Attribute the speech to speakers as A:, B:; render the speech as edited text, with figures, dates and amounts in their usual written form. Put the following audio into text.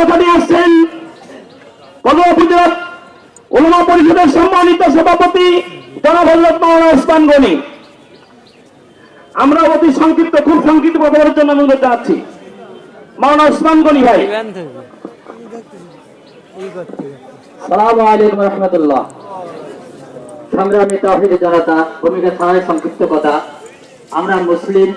A: কথা নিয়ে আসছেন কদম উপজেলা উলামা পরিষদের সম্মানিত সভাপতি জনাব হযরত মাওলানা ওসমান গনি। আমরা অতি সংক্ষিপ্ত, খুব সংক্ষিপ্ত কথা বলার জন্য অনুরোধ জানাচ্ছি। মাওলানা ওসমান গনি ভাই।
B: আসসালামু আলাইকুম ওয়া রাহমাতুল্লাহ। সংগ্রামী তাওহীদের জনতা, ভূমিকা ছাড়াই সংক্ষিপ্ত কথা। আমরা মুসলিম,